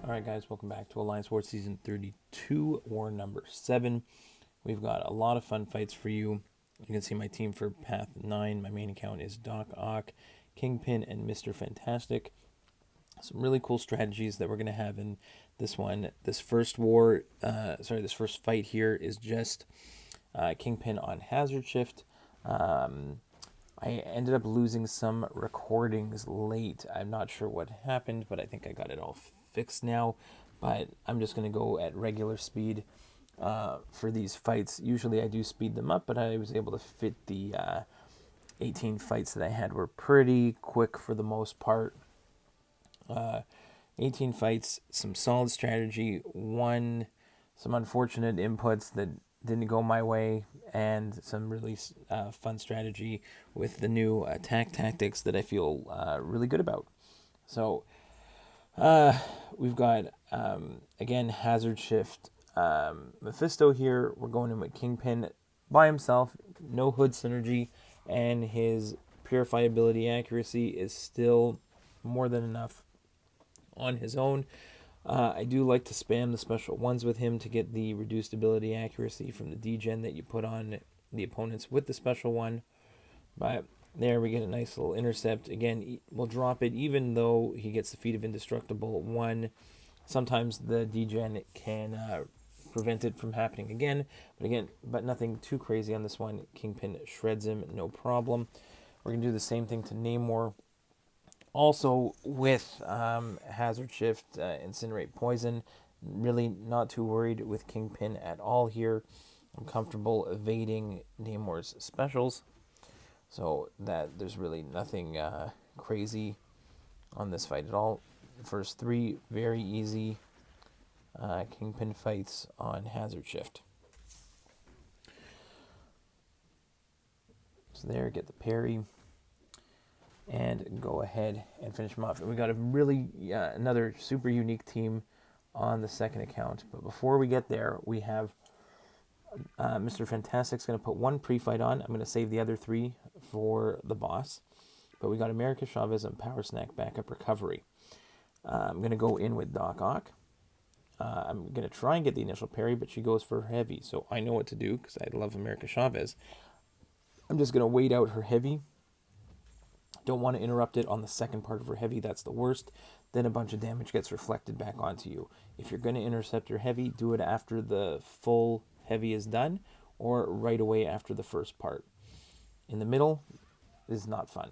Alright guys, welcome back to Alliance War Season 32, War number 7. We've got a lot of fun fights for you. You can see my team for Path 9. My main account is Doc Ock, Kingpin, and Mr. Fantastic. Some really cool strategies that we're going to have in this one. This first this first fight here is just Kingpin on Hazard Shift. I ended up losing some recordings late. I'm not sure what happened, but I think I got it all fixed now. But I'm just going to go at regular speed for these fights. Usually I do speed them up, but I was able to fit the 18 fights that I had were pretty quick for the most part. 18 fights, some solid strategy, some unfortunate inputs that didn't go my way, and some really fun strategy with the new attack tactics that I feel really good about. So we've got again Hazard Shift Mephisto here. We're going in with Kingpin by himself, no hood synergy, and his purify ability accuracy is still more than enough on his own. I do like to spam the special ones with him to get the reduced ability accuracy from the degen that you put on the opponents with the special one. But there we get a nice little intercept. Again, we'll drop it even though he gets the feat of indestructible 1. Sometimes the degen can prevent it from happening again. But nothing too crazy on this one. Kingpin shreds him, no problem. We're going to do the same thing to Namor. Also with Hazard Shift, Incinerate Poison. Really not too worried with Kingpin at all here. I'm comfortable evading Namor's specials. So that there's really nothing crazy on this fight at all. The first 3, very easy Kingpin fights on Hazard Shift. So there, get the parry. And go ahead and finish them off. And we got a really another super unique team on the second account. But before we get there, we have Mr. Fantastic's going to put 1 pre-fight on. I'm going to save the other 3 for the boss. But we got America Chavez and Power Snack backup recovery. I'm going to go in with Doc Ock. I'm going to try and get the initial parry, but she goes for her heavy. So I know what to do because I love America Chavez. I'm just going to wait out her heavy. Don't want to interrupt it on the second part of her heavy. That's the worst. Then a bunch of damage gets reflected back onto you. If you're going to intercept her heavy, do it after the full heavy is done or right away after the first part. In the middle is not fun.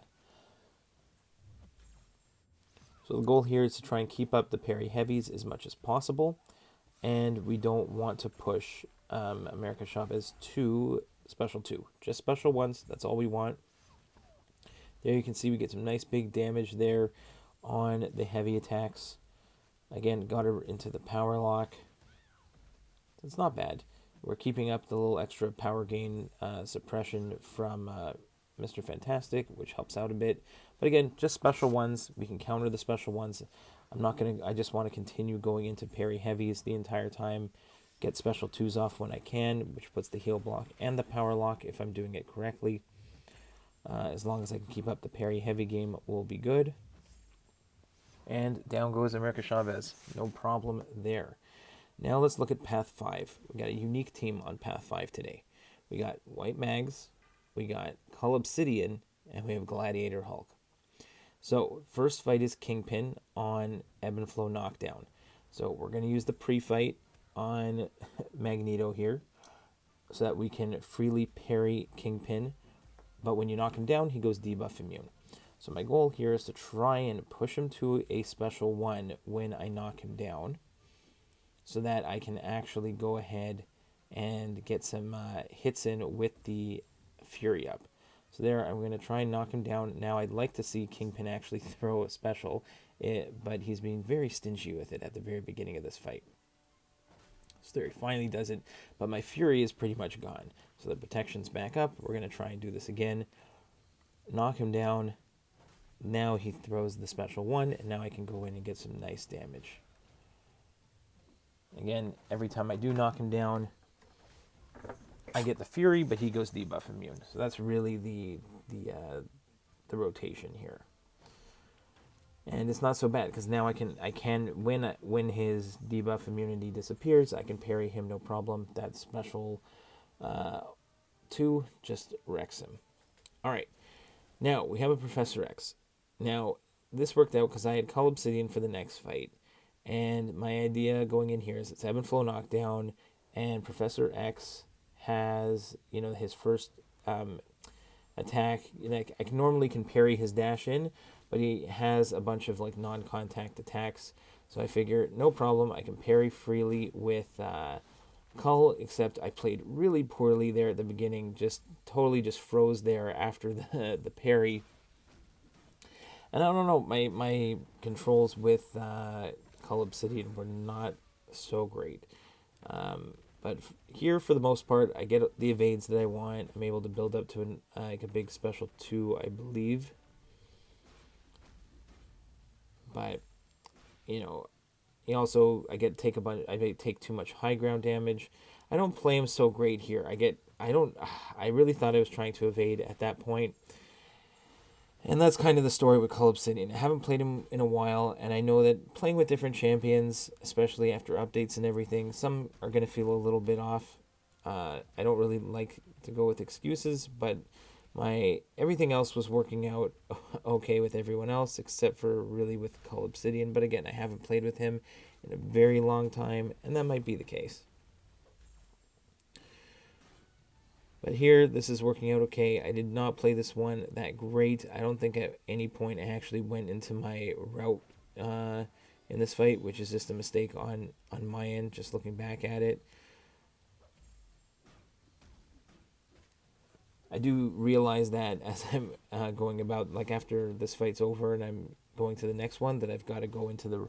So the goal here is to try and keep up the parry heavies as much as possible. And we don't want to push America Chavez to special 2. Just special ones. That's all we want. There you can see we get some nice big damage there on the heavy attacks. Again, got her into the power lock. It's not bad. We're keeping up the little extra power gain suppression from Mr. Fantastic, which helps out a bit. But again, just special ones. We can counter the special ones. I just want to continue going into parry heavies the entire time. Get special 2s off when I can, which puts the heal block and the power lock if I'm doing it correctly. As long as I can keep up the parry heavy game, will be good. And down goes America Chavez. No problem there. Now let's look at Path 5. We got a unique team on Path 5 today. We got White Mags, we got Cull Obsidian, and we have Gladiator Hulk. So first fight is Kingpin on Ebb and Flow Knockdown. So we're going to use the pre-fight on Magneto here so that we can freely parry Kingpin. But when you knock him down, he goes debuff immune. So my goal here is to try and push him to a special 1 when I knock him down, so that I can actually go ahead and get some hits in with the Fury up. So there, I'm going to try and knock him down. Now I'd like to see Kingpin actually throw a special, but he's being very stingy with it at the very beginning of this fight. So there, he finally does it, but my Fury is pretty much gone. So the protection's back up. We're going to try and do this again. Knock him down. Now he throws the special 1, and now I can go in and get some nice damage. Again, every time I do knock him down, I get the Fury, but he goes debuff immune. So that's really the rotation here. And it's not so bad because now I can when his debuff immunity disappears, I can parry him no problem. That special 2 just wrecks him. All right, now we have a Professor X. Now this worked out because I had Call Obsidian for the next fight, and my idea going in here is it's Ebb and Flow knockdown, and Professor X has his first attack. I can normally parry his dash in, but he has a bunch of like non-contact attacks. So I figure no problem, I can parry freely with Cull, except I played really poorly there at the beginning. Just totally just froze there after the parry. And I don't know, my controls with Cull Obsidian were not so great. But here, for the most part, I get the evades that I want. I'm able to build up to like a big special 2, I believe. But he also I take too much high ground damage. I don't play him so great here. I really thought I was trying to evade at that point. And that's kind of the story with Cull Obsidian. I haven't played him in a while, and I know that playing with different champions, especially after updates and everything, some are going to feel a little bit off. I don't really like to go with excuses, but everything else was working out okay with everyone else, except for really with Cull Obsidian. But again, I haven't played with him in a very long time, and that might be the case. But here, this is working out okay. I did not play this one that great. I don't think at any point I actually went into my route in this fight, which is just a mistake on my end, just looking back at it. I do realize that as I'm going about, like after this fight's over and I'm going to the next one, that I've got to go into the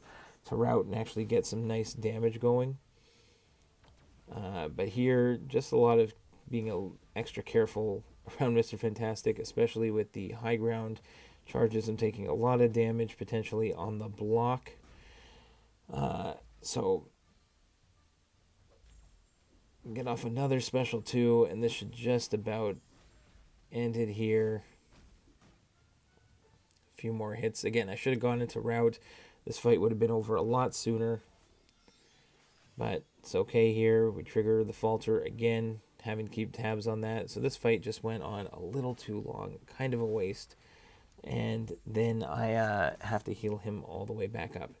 route and actually get some nice damage going. But here, just a lot of being extra careful around Mr. Fantastic, especially with the high ground charges. I'm taking a lot of damage potentially on the block. So get off another special 2, and this should just about end it here. A few more hits. Again, I should have gone into route. This fight would have been over a lot sooner. But it's okay here. We trigger the falter again, having to keep tabs on that. So this fight just went on a little too long, kind of a waste. And then I have to heal him all the way back up.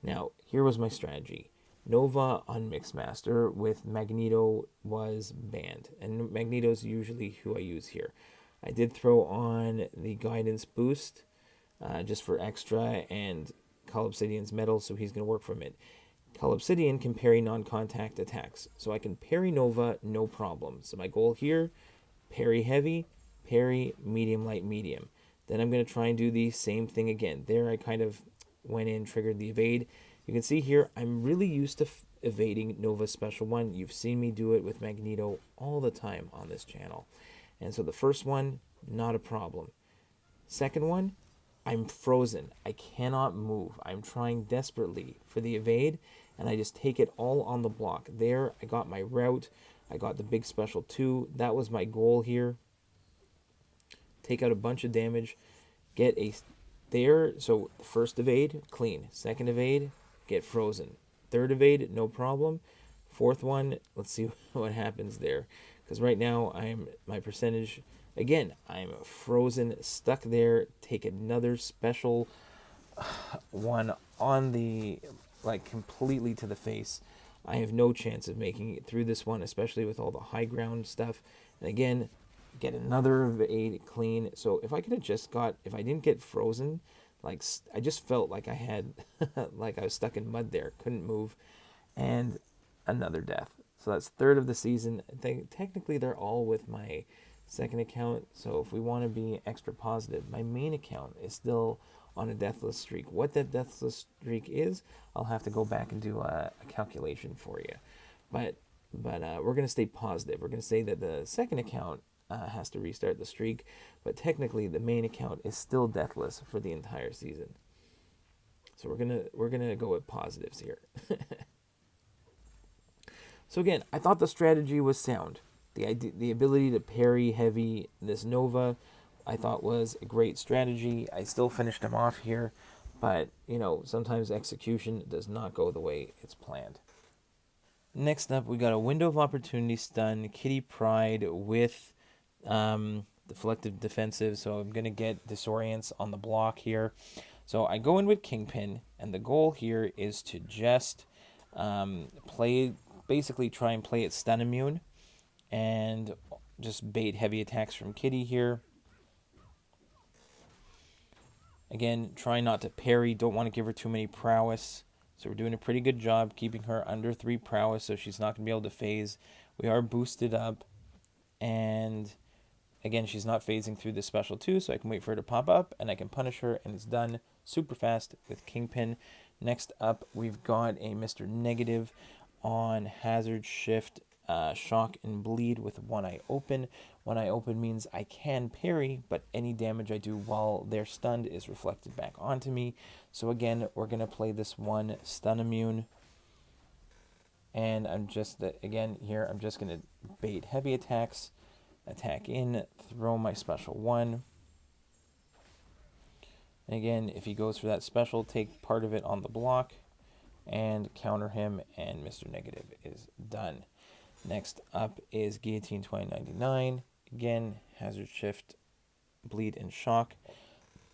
Now, here was my strategy. Nova on Mixmaster with Magneto was banned. And Magneto's usually who I use here. I did throw on the Guidance Boost just for extra, and Cull Obsidian's Metal, so he's going to work from it. Cull Obsidian can parry non-contact attacks, so I can parry Nova no problem. So my goal here, parry heavy, parry medium, light, medium. Then I'm going to try and do the same thing again. There I kind of went in, triggered the evade. You can see here, I'm really used to evading Nova's special 1. You've seen me do it with Magneto all the time on this channel. And so the first one, not a problem. Second one, I'm frozen. I cannot move. I'm trying desperately for the evade, and I just take it all on the block. There, I got my route. I got the big special 2. That was my goal here. Take out a bunch of damage. Get a... There, so the first evade, clean. Second evade, get frozen. Third evade, no problem. Fourth one, let's see what happens there. Because right now, my percentage... Again, I'm frozen, stuck there. Take another special 1 on the... like completely to the face. I have no chance of making it through this one, especially with all the high ground stuff. And again, get another evade clean. So if I could have just if I didn't get frozen, like I just felt like I had, like I was stuck in mud there, couldn't move, and another death. So that's third of the season. Technically, they're all with my second account. So if we want to be extra positive, my main account is still on a deathless streak. What that deathless streak is, I'll have to go back and do a calculation for you. But we're going to stay positive. We're going to say that the second account has to restart the streak, but technically the main account is still deathless for the entire season. So we're gonna go with positives here. So again, I thought the strategy was sound. The ability to parry heavy this Nova, I thought was a great strategy. I still finished him off here, But, you know, sometimes execution does not go the way it's planned. Next up, we got a Window of Opportunity stun, Kitty Pryde with deflective defensive. So I'm going to get Disorients on the block here. So I go in with Kingpin, and the goal here is to just basically try and play it stun immune, and just bait heavy attacks from Kitty here. Again, try not to parry, don't want to give her too many prowess. So we're doing a pretty good job keeping her under 3 prowess, so she's not going to be able to phase. We are boosted up, and again, she's not phasing through the special 2, so I can wait for her to pop up, and I can punish her, and it's done super fast with Kingpin. Next up, we've got a Mr. Negative on Hazard Shift, Shock, and Bleed with one eye open. One eye open means I can parry, but any damage I do while they're stunned is reflected back onto me. So again, we're going to play this one stun immune. And I'm just, again, here, I'm just going to bait heavy attacks, attack in, throw my special 1. And again, if he goes for that special, take part of it on the block and counter him, and Mr. Negative is done. Next up is Guillotine 2099. Again, Hazard Shift, Bleed, and Shock.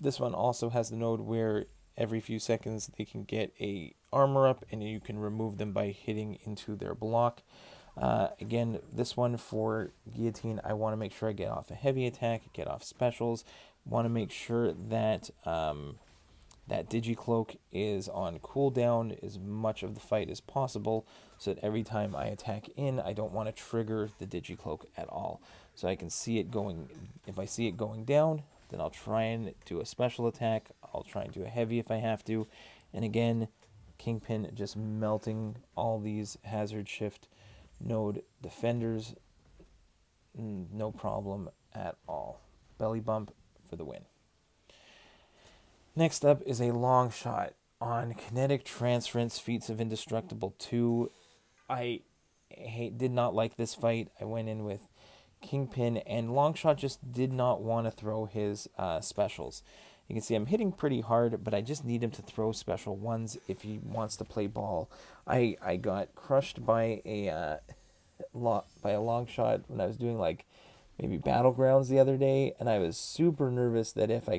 This one also has the node where every few seconds they can get a armor up, and you can remove them by hitting into their block. Again, this one for Guillotine, I want to make sure I get off a heavy attack, get off specials. Want to make sure that that Digicloak is on cooldown as much of the fight as possible, so that every time I attack in, I don't want to trigger the Digicloak at all. So I can see it going, if I see it going down, then I'll try and do a special attack. I'll try and do a heavy if I have to. And again, Kingpin just melting all these Hazard Shift node defenders, no problem at all. Belly bump for the win. Next up is a long shot on Kinetic Transference Feats of Indestructible 2. I did not like this fight. I went in with Kingpin, and Longshot just did not want to throw his specials. You can see I'm hitting pretty hard, but I just need him to throw special 1s if he wants to play ball. I got crushed by a Longshot when I was doing like maybe Battlegrounds the other day, and I was super nervous that if he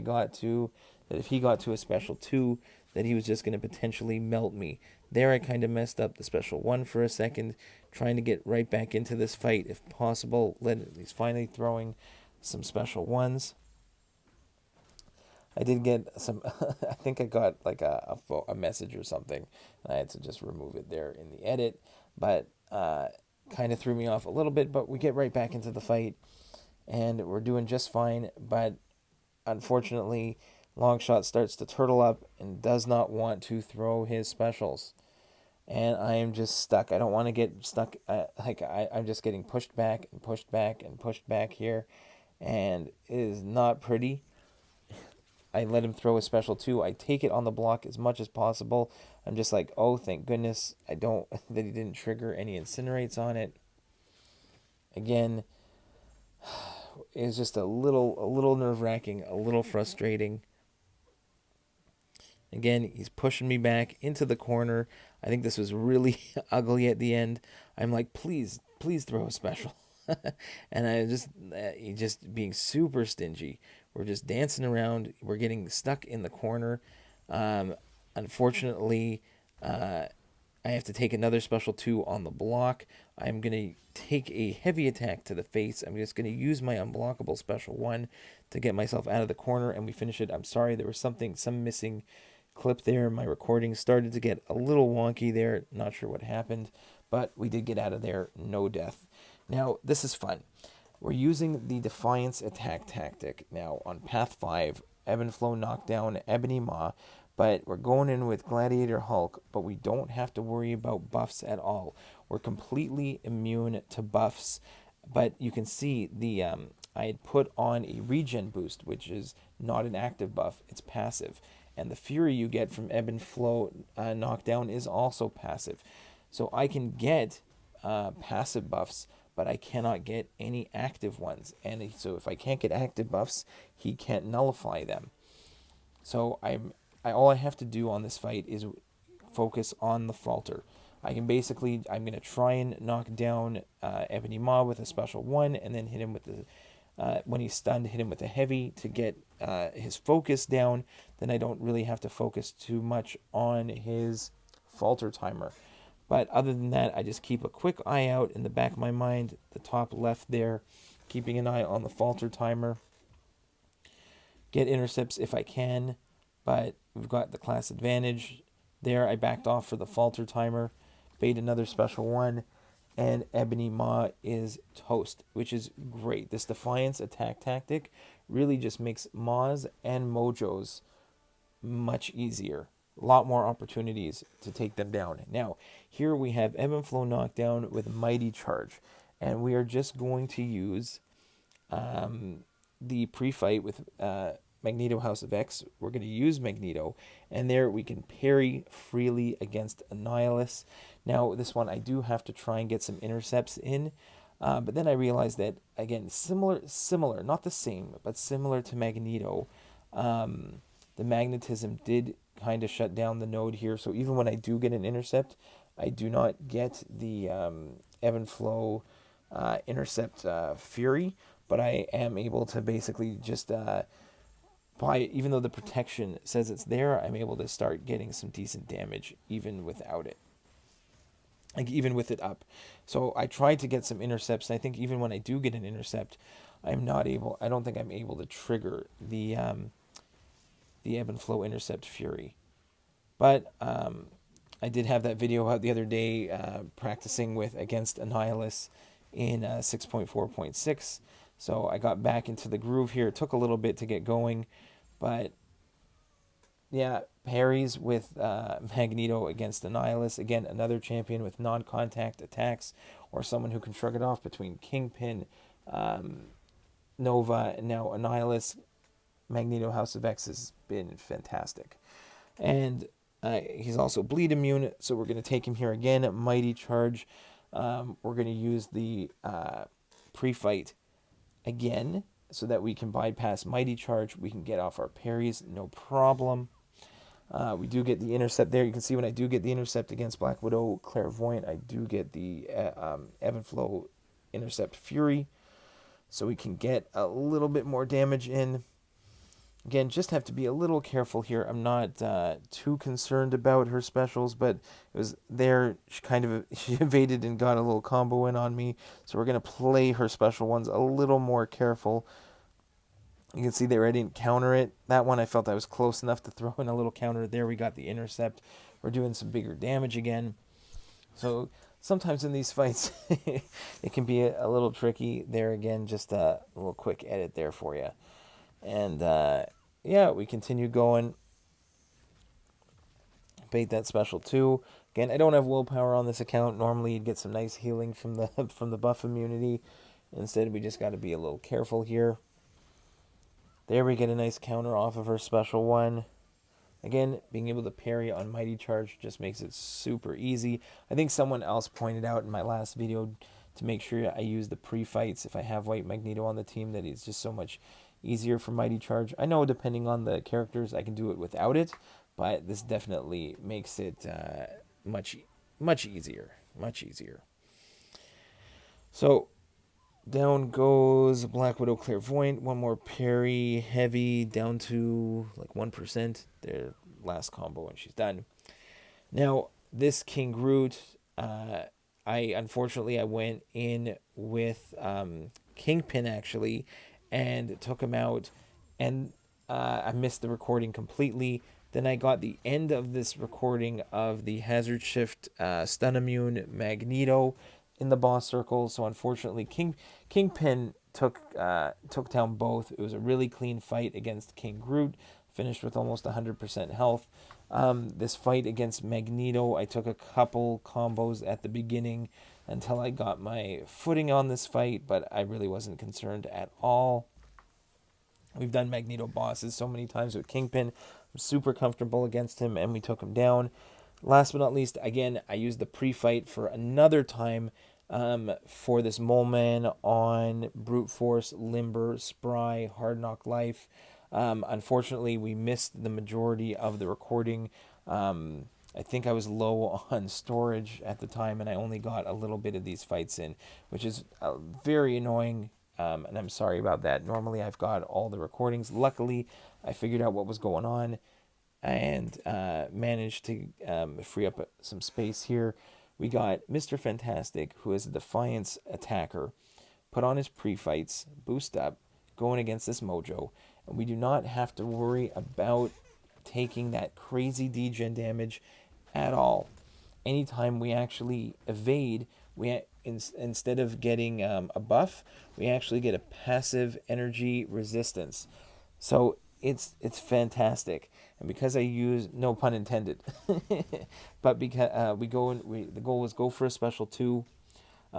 got to a special 2, that he was just going to potentially melt me. There I kind of messed up the special 1 for a second, trying to get right back into this fight if possible. He's finally throwing some special 1s. I did get some, I think I got like a message or something. I had to just remove it there in the edit, but kind of threw me off a little bit, but we get right back into the fight, and we're doing just fine. But unfortunately, Longshot starts to turtle up and does not want to throw his specials. And I am just stuck. I don't want to get stuck. I'm just getting pushed back and pushed back and pushed back here. And it is not pretty. I let him throw a special 2. I take it on the block as much as possible. I'm just like, oh, thank goodness that he didn't trigger any incinerates on it. Again, it's just a little nerve-wracking, a little frustrating. Again, he's pushing me back into the corner. I think this was really ugly at the end. I'm like, please throw a special. And he's just being super stingy. We're just dancing around. We're getting stuck in the corner. Unfortunately, I have to take another special 2 on the block. I'm going to take a heavy attack to the face. I'm just going to use my unblockable special 1 to get myself out of the corner, and we finish it. I'm sorry, there was some missing clip there. My recording started to get a little wonky there. Not sure what happened, but we did get out of there. No death. Now, this is fun. We're using the Defiance attack tactic. Now, on Path 5, Ebb and Flow knockdown, Ebony Maw, but we're going in with Gladiator Hulk, but we don't have to worry about buffs at all. We're completely immune to buffs, but you can see I had put on a regen boost, which is not an active buff, it's passive. And the Fury you get from Ebb and Flow knockdown is also passive. So I can get passive buffs, but I cannot get any active ones. And so if I can't get active buffs, he can't nullify them. So I'm all I have to do on this fight is focus on the falter. I can basically, I'm going to try and knock down Ebony Maw with a special 1, and then hit him with the, when he's stunned, hit him with a heavy to get his focus down. Then I don't really have to focus too much on his falter timer. But other than that, I just keep a quick eye out in the back of my mind, the top left there, keeping an eye on the falter timer. Get intercepts if I can, but we've got the class advantage. There, I backed off for the falter timer, bait another special 1, and Ebony Maw is toast, which is great. This Defiance attack tactic really just makes Maws and Mojos much easier. A lot more opportunities to take them down. Now, here we have Ebb and Flow knockdown with Mighty Charge, and we are just going to use the pre-fight with Magneto House of X. We're going to use Magneto, and there we can parry freely against Annihilus. Now, this one I do have to try and get some intercepts in, but then I realized that, again, similar, not the same, but similar to Magneto, the magnetism did kind of shut down the node here, so even when I do get an intercept, I do not get the Ebb and Flow intercept Fury, but I am able to basically just even though the protection says it's there, I'm able to start getting some decent damage even without it. Like even with it up. So I tried to get some intercepts, and I think even when I do get an intercept, I don't think I'm able to trigger the Ebb and Flow intercept Fury. But I did have that video out the other day practicing against Annihilus in 6.4.6. So I got back into the groove here. It took a little bit to get going, but yeah, parries with Magneto against Annihilus. Again, another champion with non-contact attacks, or someone who can shrug it off between Kingpin, Nova, and now Annihilus. Magneto House of X has been fantastic. And he's also bleed immune, so we're going to take him here again. Mighty Charge. We're going to use the pre-fight again, so that we can bypass Mighty Charge. We can get off our parries, no problem. We do get the intercept there. You can see when I do get the intercept against Black Widow Clairvoyant, I do get the Ebb and Flow intercept Fury, so we can get a little bit more damage in. Again, just have to be a little careful here. I'm not too concerned about her specials, but it was there. She evaded and got a little combo in on me. So we're going to play her special ones a little more careful. You can see there I didn't counter it. That one I felt I was close enough to throw in a little counter. There we got the intercept. We're doing some bigger damage again. So sometimes in these fights, it can be a little tricky. There again, just a little quick edit there for you. And yeah, we continue going. Bait that special 2. Again, I don't have willpower on this account. Normally you'd get some nice healing from the buff immunity. Instead, we just got to be a little careful here. There we get a nice counter off of her special 1. Again, being able to parry on Mighty Charge just makes it super easy. I think someone else pointed out in my last video to make sure I use the pre-fights if I have White Magneto on the team, that it's just so much easier for Mighty Charge. I know depending on the characters I can do it without it, but this definitely makes it much easier. So down goes Black Widow Clairvoyant. One more parry, heavy, down to like 1%. Their last combo and she's done. Now this King Groot, unfortunately I went in with Kingpin actually, and took him out, and I missed the recording completely. Then I got the end of this recording of the Hazard Shift Stun Immune Magneto in the boss circle. So unfortunately, Kingpin took down both. It was a really clean fight against King Groot, finished with almost 100% health. This fight against Magneto, I took a couple combos at the beginning until I got my footing on this fight, but I really wasn't concerned at all. We've done Magneto bosses so many times with Kingpin. I'm super comfortable against him, and we took him down. Last but not least, again, I used the pre-fight for another time for this Mole Man on Brute Force, Limber, Spry, Hard Knock Life. Unfortunately, we missed the majority of the recording. I think I was low on storage at the time, and I only got a little bit of these fights in, which is very annoying, and I'm sorry about that. Normally, I've got all the recordings. Luckily, I figured out what was going on and managed to free up some space here. We got Mr. Fantastic, who is a Defiance attacker, put on his pre-fights, boost up, going against this Mojo, and we do not have to worry about taking that crazy degen damage at all. Anytime we actually evade, instead of getting a buff, we actually get a passive energy resistance. So it's fantastic, and because I use, no pun intended, but because the goal was go for a special 2.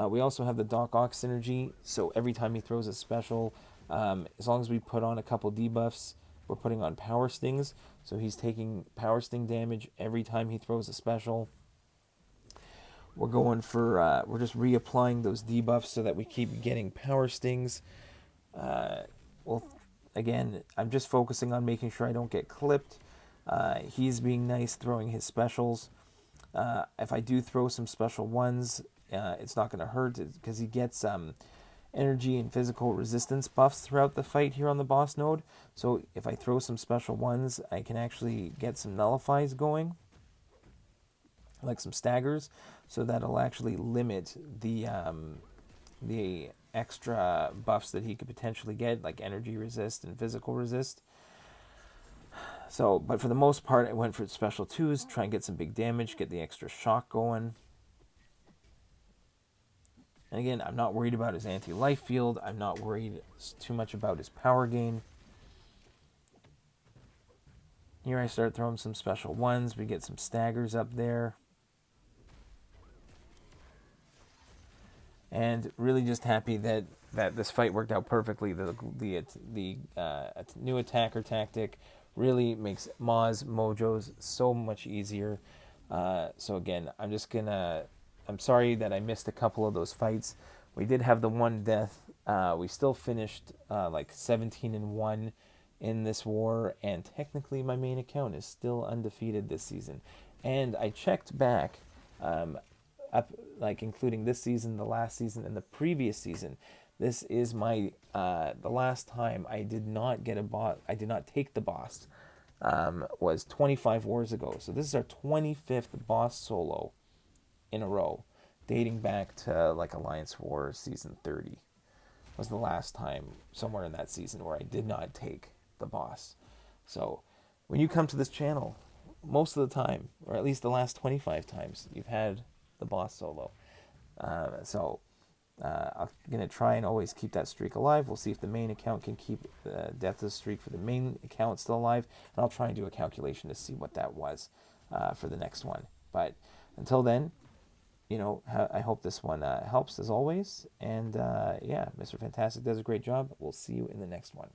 We also have the Doc Ock synergy, so every time he throws a special, as long as we put on a couple debuffs, we're putting on Power Stings, so he's taking Power Sting damage every time he throws a special. We're going for, we're just reapplying those debuffs so that we keep getting Power Stings. Well, again, I'm just focusing on making sure I don't get clipped. He's being nice, throwing his specials. If I do throw some special ones, it's not going to hurt because he gets energy and physical resistance buffs throughout the fight here on the boss node. So if I throw some special ones, I can actually get some nullifies going, like some staggers, so that'll actually limit the extra buffs that he could potentially get, like energy resist and physical resist. So, but for the most part, I went for special 2s, try and get some big damage, get the extra shock going. And again, I'm not worried about his anti-life field. I'm not worried too much about his power gain. Here I start throwing some special 1s. We get some staggers up there. And really just happy that this fight worked out perfectly. The new attacker tactic really makes Ma's Mojos so much easier. So again, I'm sorry that I missed a couple of those fights. We did have the one death. We still finished like 17-1 in this war, and technically my main account is still undefeated this season. And I checked back, up, like including this season, the last season, and the previous season. This is my the last time I did not get a boss. I did not take the boss. Was 25 wars ago. So this is our 25th boss solo in a row, dating back to like Alliance War season 30. Was the last time somewhere in that season where I did not take the boss. So when you come to this channel, most of the time, or at least the last 25 times, you've had the boss solo. I'm going to try and always keep that streak alive. We'll see if the main account can keep the death of the streak for the main account still alive. And I'll try and do a calculation to see what that was for the next one. But until then, I hope this one helps as always. And yeah, Mr. Fantastic does a great job. We'll see you in the next one.